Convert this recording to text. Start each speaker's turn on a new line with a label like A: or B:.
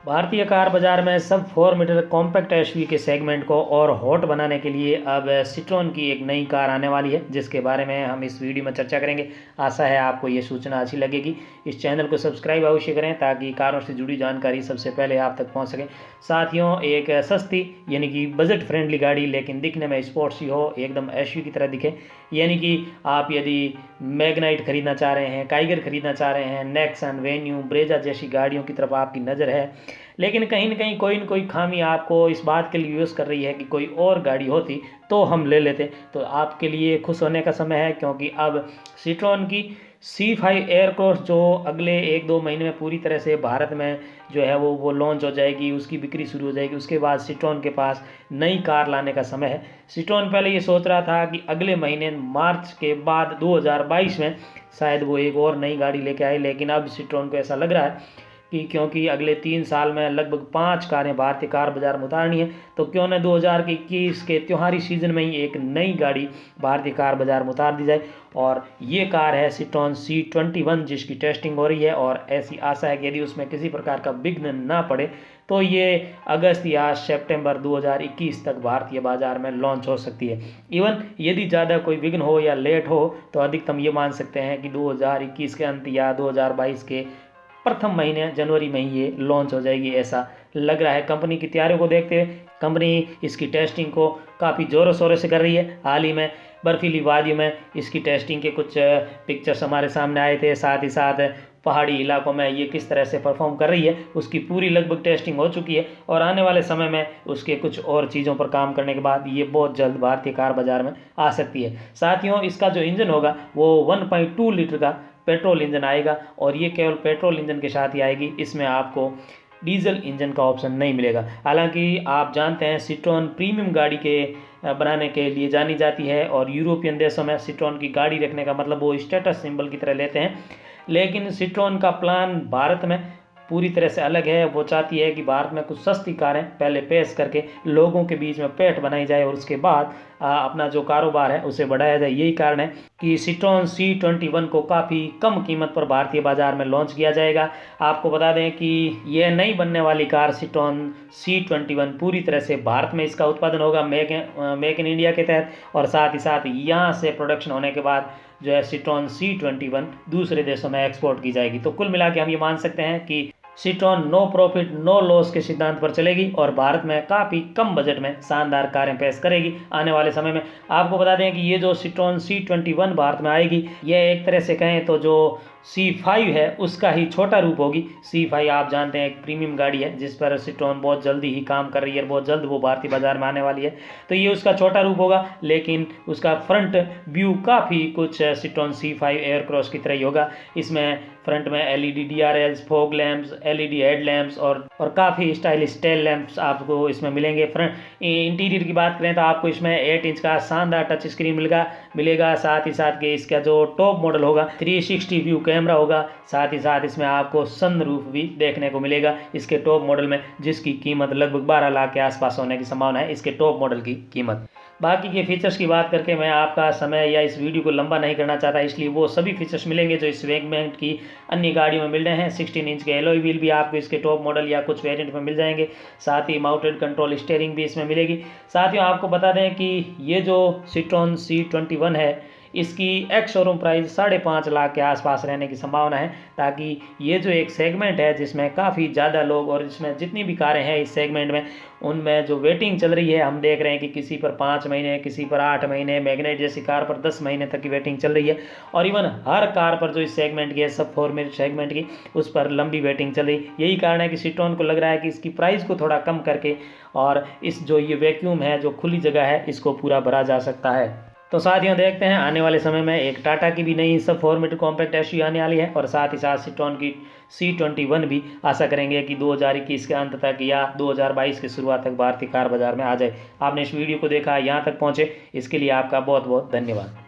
A: भारतीय कार बाजार में सब 4 मीटर कॉम्पैक्ट एसयूवी के सेगमेंट को और हॉट बनाने के लिए अब सिट्रोन की एक नई कार आने वाली है, जिसके बारे में हम इस वीडियो में चर्चा करेंगे। आशा है आपको ये सूचना अच्छी लगेगी। इस चैनल को सब्सक्राइब अवश्य करें ताकि कारों से जुड़ी जानकारी सबसे पहले आप तक पहुंच सके। साथियों, एक सस्ती यानी कि बजट फ्रेंडली गाड़ी लेकिन दिखने में स्पोर्ट्सी हो, एकदम एसयूवी की तरह दिखे, यानी कि आप यदि मैग्नाइट खरीदना चाह रहे हैं, काइगर खरीदना चाह रहे हैं, नेक्सन, वेन्यू, ब्रेजा जैसी गाड़ियों की तरफ आपकी नज़र है, लेकिन कहीं ना कोई खामी आपको इस बात के लिए यूज़ कर रही है कि कोई और गाड़ी होती तो हम ले लेते, तो आपके लिए खुश होने का समय है, क्योंकि अब सिट्रोन की C5 एयरक्रॉस जो अगले 1-2 महीने में पूरी तरह से भारत में जो है वो लॉन्च हो जाएगी, उसकी बिक्री शुरू हो जाएगी। उसके बाद सिट्रोन के पास नई कार लाने का समय है। सिट्रोन पहले ये सोच रहा था कि अगले महीने मार्च के बाद 2022 में शायद वो एक और नई गाड़ी लेके आए, लेकिन अब सिट्रोन को ऐसा लग रहा है कि क्योंकि अगले 3 साल में लगभग 5 कारें भारतीय कार बाजार में उतारनी है, तो क्यों न 2021 के त्योहारी सीजन में ही एक नई गाड़ी भारतीय कार बाजार में उतार दी जाए। और ये कार है सिट्रोन C21, जिसकी टेस्टिंग हो रही है और ऐसी आशा है कि यदि उसमें किसी प्रकार का विघ्न ना पड़े तो ये अगस्त या सितंबर 2021 तक भारतीय बाजार में लॉन्च हो सकती है। इवन यदि ज़्यादा कोई विघ्न हो या लेट हो तो अधिकतम ये मान सकते हैं कि 2021 के अंत या 2022 के प्रथम महीने जनवरी में ही ये लॉन्च हो जाएगी, ऐसा लग रहा है। कंपनी की तैयारियों को देखते हुए कंपनी इसकी टेस्टिंग को काफ़ी ज़ोरों शोरों से कर रही है। हाल ही में बर्फीली वादियों में इसकी टेस्टिंग के कुछ पिक्चर्स हमारे सामने आए थे, साथ ही साथ पहाड़ी इलाकों में ये किस तरह से परफॉर्म कर रही है उसकी पूरी लगभग टेस्टिंग हो चुकी है, और आने वाले समय में उसके कुछ और चीज़ों पर काम करने के बाद ये बहुत जल्द भारतीय कार बाजार में आ सकती है। साथियों, इसका जो इंजन होगा वो 1.2 लीटर का पेट्रोल इंजन आएगा, और ये केवल पेट्रोल इंजन के साथ ही आएगी, इसमें आपको डीजल इंजन का ऑप्शन नहीं मिलेगा। हालांकि आप जानते हैं सिट्रोन प्रीमियम गाड़ी के बनाने के लिए जानी जाती है, और यूरोपियन देशों में सिट्रोन की गाड़ी रखने का मतलब वो स्टेटस सिंबल की तरह लेते हैं। लेकिन सिट्रोन का प्लान भारत में पूरी तरह से अलग है। वो चाहती है कि भारत में कुछ सस्ती कारें पहले पेश करके लोगों के बीच में पेठ बनाई जाए, और उसके बाद अपना जो कारोबार है उसे बढ़ाया जाए। यही कारण है कि सिट्रोन C21 को काफ़ी कम कीमत पर भारतीय बाजार में लॉन्च किया जाएगा। आपको बता दें कि यह नई बनने वाली कार सिट्रोन C21 पूरी तरह से भारत में इसका उत्पादन होगा, मेक इन इंडिया के तहत, और साथ ही साथ यहाँ से प्रोडक्शन होने के बाद जो है सिट्रोन C21 दूसरे देशों में एक्सपोर्ट की जाएगी। तो कुल मिला के हम ये मान सकते हैं कि सिट्रोन नो प्रॉफिट नो लॉस के सिद्धांत पर चलेगी और भारत में काफ़ी कम बजट में शानदार कारें पेश करेगी आने वाले समय में। आपको बता दें कि ये जो सिट्रोन C21 भारत में आएगी, यह एक तरह से कहें तो जो C5 है उसका ही छोटा रूप होगी। C5 आप जानते हैं एक प्रीमियम गाड़ी है जिस पर सिट्रोन बहुत जल्दी ही काम कर रही है, बहुत जल्द वो भारतीय बाजार में आने वाली है, तो ये उसका छोटा रूप होगा, लेकिन उसका फ्रंट व्यू काफ़ी कुछ सिट्रोन C5 एयरक्रॉस की तरह ही होगा। इसमें फ्रंट में LED DRLs, fog lamps, LED headlamps और काफ़ी स्टाइलिश टेल लैंप्स आपको इसमें मिलेंगे। फ्रंट इंटीरियर की बात करें तो आपको इसमें 8 इंच का शानदार टच स्क्रीन मिलेगा। साथ ही साथ के इसका जो टॉप मॉडल होगा 360 व्यू कैमरा होगा। साथ ही साथ इसमें आपको सनरूफ भी देखने को मिलेगा इसके टॉप मॉडल में, जिसकी कीमत लगभग 12 लाख के आसपास होने की संभावना है इसके टॉप मॉडल की कीमत। बाकी के फीचर्स की बात करके मैं आपका समय या इस वीडियो को लंबा नहीं करना चाहता, इसलिए वो सभी फीचर्स मिलेंगे जो इस सेगमेंट की अन्य गाड़ियों में मिल रहे हैं। 16 इंच के एलॉय व्हील भी आपको इसके टॉप मॉडल या कुछ वेरिएंट में मिल जाएंगे। साथ ही माउंटेड कंट्रोल स्टीयरिंग भी इसमें मिलेगी। साथ ही आपको बता दें कि ये जो सिट्रोन C21 है इसकी एक्स शोरूम प्राइस 5.5 लाख के आसपास रहने की संभावना है, ताकि ये जो एक सेगमेंट है जिसमें काफ़ी ज़्यादा लोग और इसमें जितनी भी कारें हैं इस सेगमेंट में उनमें जो वेटिंग चल रही है, हम देख रहे हैं कि किसी पर 5 महीने, किसी पर 8 महीने, मैग्नेट जैसी कार पर 10 महीने तक की वेटिंग चल रही है, और इवन हर कार पर जो इस सेगमेंट की है, सब 4 मीटर सेगमेंट की, उस पर लंबी वेटिंग चल रही। यही कारण है कि सिट्रोन को लग रहा है कि इसकी प्राइस को थोड़ा कम करके और इस जो ये वैक्यूम है, जो खुली जगह है, इसको पूरा भरा जा सकता है। तो साथियों, देखते हैं आने वाले समय में एक टाटा की भी नई सब 4 मीटर कॉम्पैक्ट एसयूवी आने वाली है, और साथ ही साथ सिट्रोन की C21 भी आशा करेंगे कि 2021 के अंत तक या 2022 की शुरुआत तक भारतीय कार बाजार में आ जाए। आपने इस वीडियो को देखा, यहाँ तक पहुँचे, इसके लिए आपका बहुत बहुत धन्यवाद।